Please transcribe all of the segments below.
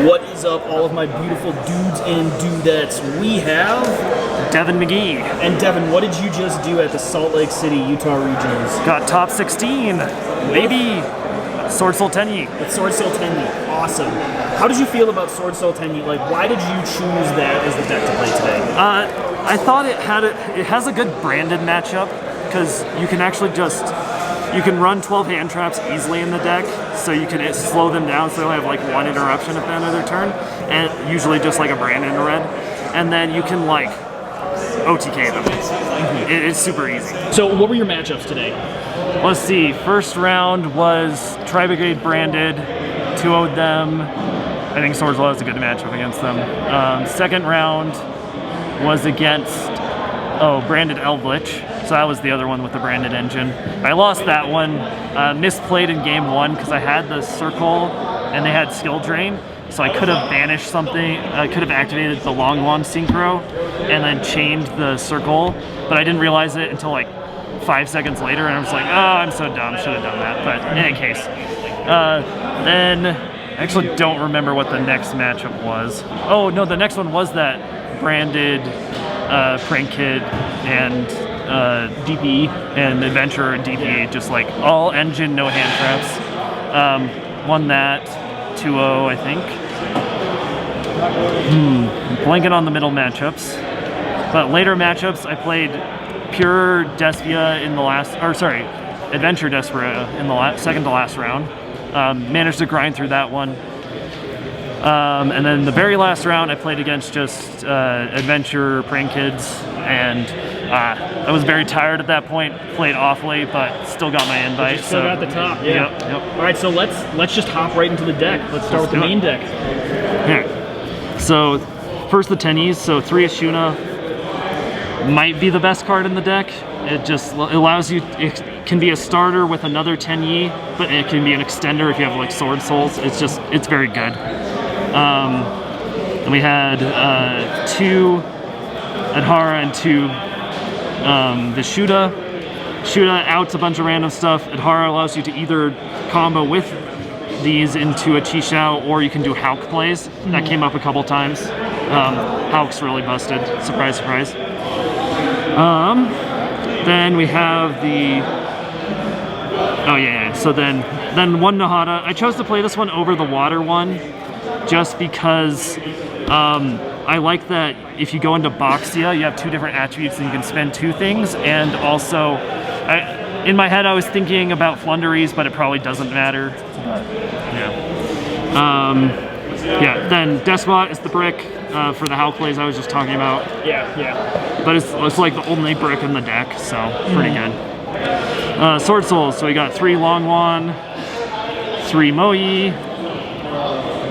What is up, all of my beautiful dudes and dudettes? We have Devin McGhie. And Devin, what did you just do at the Salt Lake City, Utah Regionals? Got top 16, baby. Swordsoul-Tenyi. With Swordsoul-Tenyi, awesome. How did you feel about Swordsoul-Tenyi? Like, why did you choose that as the deck to play today? I thought it has a good branded matchup because you can actually you can run 12 hand traps easily in the deck, so you can slow them down so they only have like one interruption at the end of their turn, and usually just like a brand into red, and then you can like OTK them. It's super easy. So what were your matchups today? Let's see, first round was Tri-Brigade branded, 2-0'd them. I think Swordsoul has a good matchup against them. Second round was against, branded Eldritch. So that was the other one with the branded engine. I lost that one, misplayed in game one because I had the circle and they had skill drain. So I could have banished something, I could have activated the long synchro and then chained the circle, but I didn't realize it until like 5 seconds later, and I was like, oh, I'm so dumb, should have done that. But in any case, then I actually don't remember what the next matchup was. Oh no, the next one was that branded Prank Kid and DPE and Adventurer and DPE, just like all engine, no hand traps. Won that 2-0, I think. Blanking on the middle matchups. But later matchups, I played Pure Despia in the Adventure Despia in the second to last round. Managed to grind through that one. And then the very last round, I played against just Adventure Prank Kids, and I was very tired at that point. Played awfully, but still got my invite. Still got the top. Yeah. Yep. All right, so let's just hop right into the deck. Let's start with the main deck. Yeah. So first the Tenyis. So 3 Ashuna might be the best card in the deck. It just allows you. It can be a starter with another Tenyi, but it can be an extender if you have like Sword Souls. It's very good. And we had 2 Adhara and 2 Vishuddha. Vishuddha outs a bunch of random stuff. Adhara allows you to either combo with these into a Chi-Shao, or you can do Hauk plays. That came up a couple times. Hauk's really busted. Surprise, surprise. Then we have the... Oh yeah. So then 1 Nahada. I chose to play this one over the water one, just because I like that if you go into Boxia, you have 2 different attributes and you can spend 2 things, and also, in my head I was thinking about Flunderies, but it probably doesn't matter. Then Despot is the brick for the Hauk plays I was just talking about. Yeah. But it's like the only brick in the deck, so pretty good. Sword Souls, so we got 3 Longwan, 3 Moyi,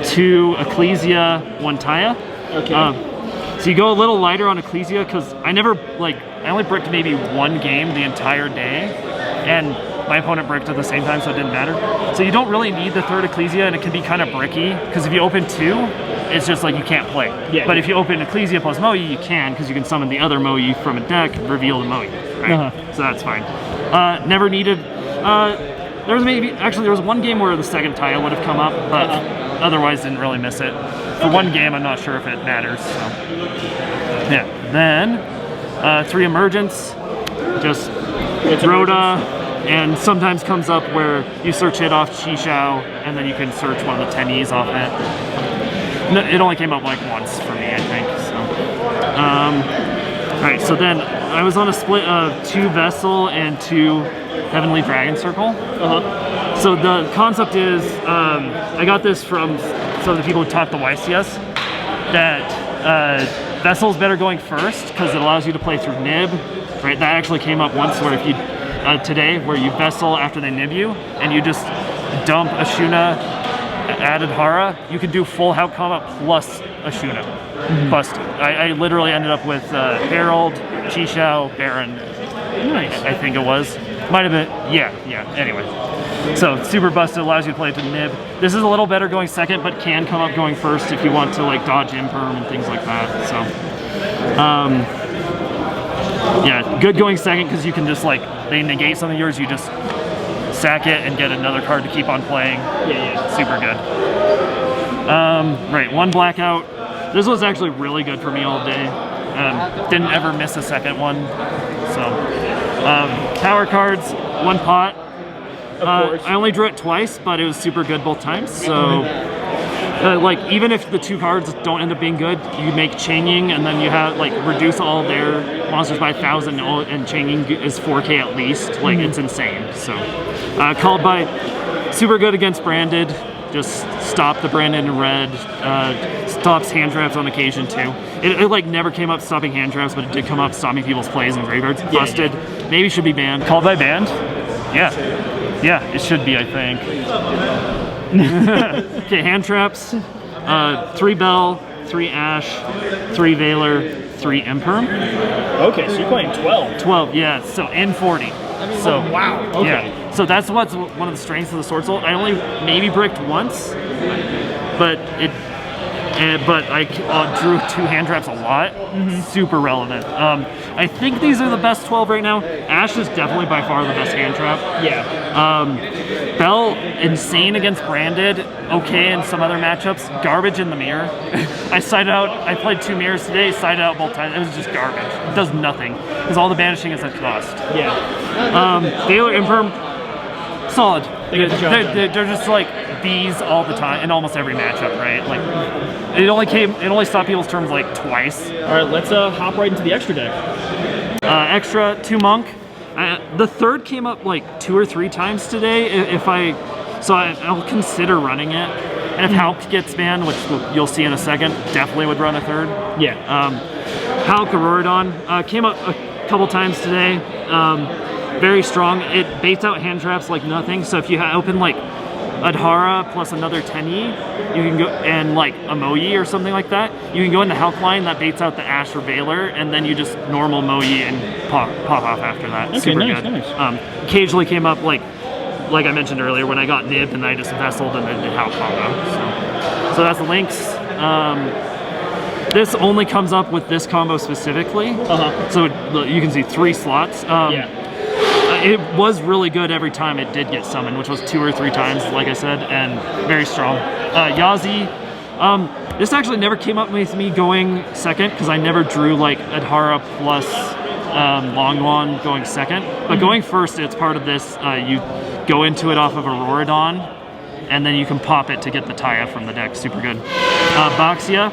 2 Ecclesia, 1 Taya. Okay. So you go a little lighter on Ecclesia because I only bricked maybe 1 game the entire day, and my opponent bricked at the same time, so it didn't matter. So you don't really need the 3rd Ecclesia, and it can be kind of bricky because if you open 2, it's just like you can't play. Yeah. But if you open Ecclesia plus Moyi, you can, because you can summon the other Moyi from a deck, reveal the Moyi, right? So that's fine. Never needed. There was 1 game where the 2nd Taya would have come up, but otherwise didn't really miss it. For 1 game, I'm not sure if it matters. So. Yeah. Then 3 Emergence, just Rhoda, and sometimes comes up where you search it off Chi-Shao, and then you can search one of the Tenyis off it. No, it only came up like once for me, I think. So. All right. So then I was on a split of 2 Vessel and 2 Heavenly Dragon Circle. So the concept is, I got this from some of the people who taught the YCS, that Vessel's better going first because it allows you to play through Nib, right? That actually came up once where if you, today, where you Vessel after they Nib you, and you just dump Ashuna, add Adhara, you can do full Hauk combat plus Ashuna. Busted. I literally ended up with Herald, Chi-Shao, Baron, Nice. I think it was. Might have been, yeah, anyway. So super busted, allows you to play to Nib. This is a little better going second, but can come up going first if you want to like dodge Imperm and things like that. So, yeah, good going second because you can just like, they negate something of yours, you just sack it and get another card to keep on playing. Yeah, super good. Right, one blackout. This was actually really good for me all day. Didn't ever miss a second one. So, power cards, one pot. I only drew it twice, but it was super good both times. So, like, even if the two cards don't end up being good, you make chaining, and then you have, like, reduce all their monsters by 1,000, and chaining is 4K at least. Like, it's insane. So, called by, super good against branded. Just stop the branded in red. Stops hand traps on occasion too. It like never came up stopping hand traps, but it did come up stopping people's plays and graveyards. Busted. Maybe should be banned. Called by banned? Yeah. Yeah, it should be, I think. Okay, hand traps. 3 Bell, 3 Ash, 3 Veiler, 3 Imperm. Okay, so you're playing 12. 12, yeah. So and 40. So wow. Okay. Yeah. So that's what's one of the strengths of the Sword Soul. I only maybe bricked once, but I drew 2 hand traps a lot. Super relevant. I think these are the best 12 right now. Ash is definitely by far the best hand trap. Yeah. Bell, insane against branded. Okay in some other matchups. Garbage in the mirror. I played 2 mirrors today. Sided out both times. It was just garbage. It does nothing because all the banishing is at cost. Yeah. Veiler Imperm, solid. They're just like these all the time in almost every matchup, right? Like it only stopped people's turns like twice. All right, let's hop right into the extra deck. Extra 2 Monk. The third came up like 2 or 3 times today. I'll consider running it. And if Hulk gets banned, which you'll see in a second, definitely would run a third. Yeah. Hulk Auroradon came up a couple times today. Very strong. It baits out hand traps like nothing. So if you open like Adhara plus another Tenyi, you can go, and like a Moyi or something like that, you can go into Hulk line that baits out the Ash or Veiler, and then you just normal Moyi and pop off after that. Okay, super nice, good. Nice. Occasionally came up like I mentioned earlier when I got nibbed and I just vesseled and then did Hulk combo. So that's the links. This only comes up with this combo specifically. So you can see 3 slots. It was really good every time it did get summoned, which was 2 or 3 times, like I said, and very strong. Yazi, this actually never came up with me going second because I never drew like Adhara plus Longwan going second. But going first, it's part of this. You go into it off of Auroradon, and then you can pop it to get the Taya from the deck. Super good. Boxia.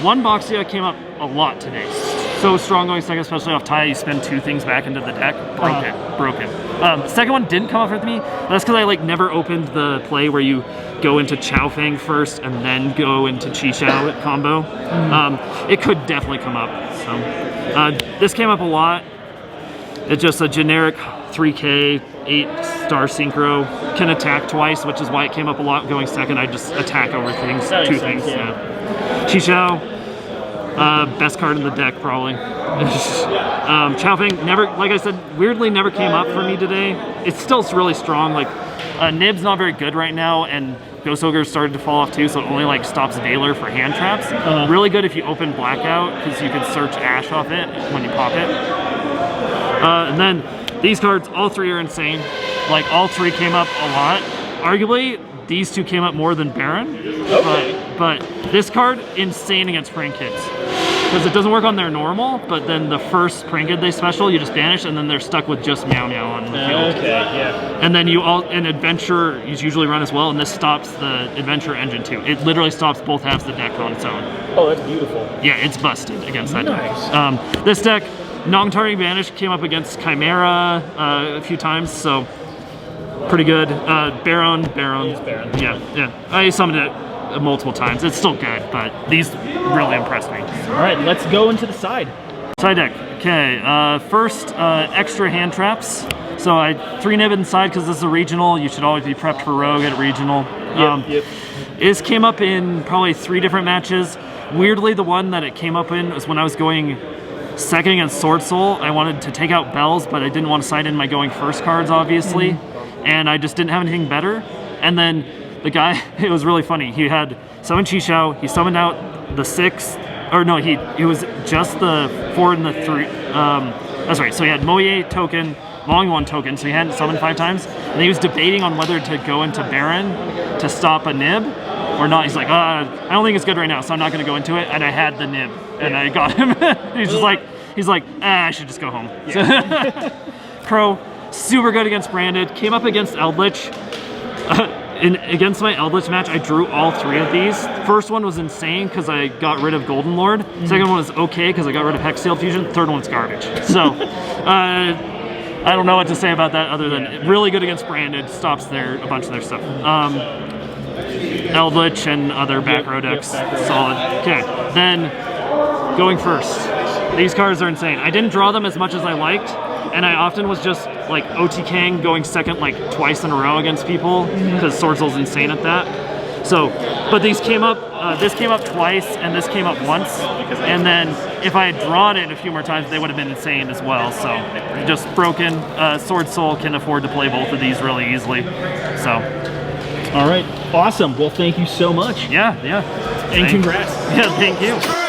One Boxia came up a lot today. So strong going second, especially off Taya. You spin 2 things back into the deck. Broke it. Second one didn't come up with me. That's because I like never opened the play where you go into Chow Fang first and then go into Chi Xiao combo. It could definitely come up. So this came up a lot. It's just a generic 3K 8-star synchro. Can attack twice, which is why it came up a lot going second. I just attack over things, 2 things. Yeah. Chi Xiao. Best card in the deck, probably. Chow Fang, never, like I said, weirdly never came up for me today. It's still really strong. Like, Nib's not very good right now, and Ghost Ogre started to fall off too, so it only like stops Veiler for hand traps. Really good if you open Blackout, because you can search Ash off it when you pop it. And then these cards, all 3 are insane. Like, all 3 came up a lot. Arguably, these 2 came up more than Baron. Okay. But this card, insane against prank kids. Because it doesn't work on their normal, but then the first prank kid they special, you just banish, and then they're stuck with just Meow Meow on the field. Okay, yeah. And then an Adventure is usually run as well, and this stops the Adventure engine too. It literally stops both halves of the deck on its own. Oh, that's beautiful. Yeah, it's busted against that deck. Nice. This deck, non-targeting banish came up against Chimera a few times, so pretty good. Baron. Yeah. I summoned it multiple times. It's still good, but these really impressed me. All right, let's go into the side. Side deck. Okay, first, extra hand traps. So I 3 nib inside because this is a regional. You should always be prepped for rogue at a regional. Yep. This came up in probably 3 different matches. Weirdly, the one that it came up in was when I was going second against Sword Soul. I wanted to take out Bells, but I didn't want to side in my going first cards, obviously. And I just didn't have anything better. And then the guy, it was really funny. He had summoned Chi Xiao. He summoned out the 6, or no, it was just the 4 and the 3. That's right. So he had Moye token, Longwan token. So he hadn't summoned 5 times, and he was debating on whether to go into Baron to stop a nib. or not. He's like, I don't think it's good right now, so I'm not going to go into it. And I had the nib, and I got him. He's like, I should just go home. Yeah. Pro, super good against branded. Came up against Eldritch. Against my Eldritch match, I drew all 3 of these. First one was insane because I got rid of Golden Lord. Second one was okay because I got rid of Hexsteel Fusion. Third one's garbage. So, I don't know what to say about that other than really good against branded. Stops a bunch of their stuff. Eldritch and other back row decks, solid. Okay, then going first. These cards are insane. I didn't draw them as much as I liked, and I often was just like OTKing going second like twice in a row against people because Sword Soul's insane at that. So, but these came up, this came up twice and this came up once, and then if I had drawn it a few more times, they would have been insane as well. So, just broken. Sword Soul can afford to play both of these really easily. So, all right, awesome. Well, thank you so much. Yeah. And congrats. Yeah, thank you.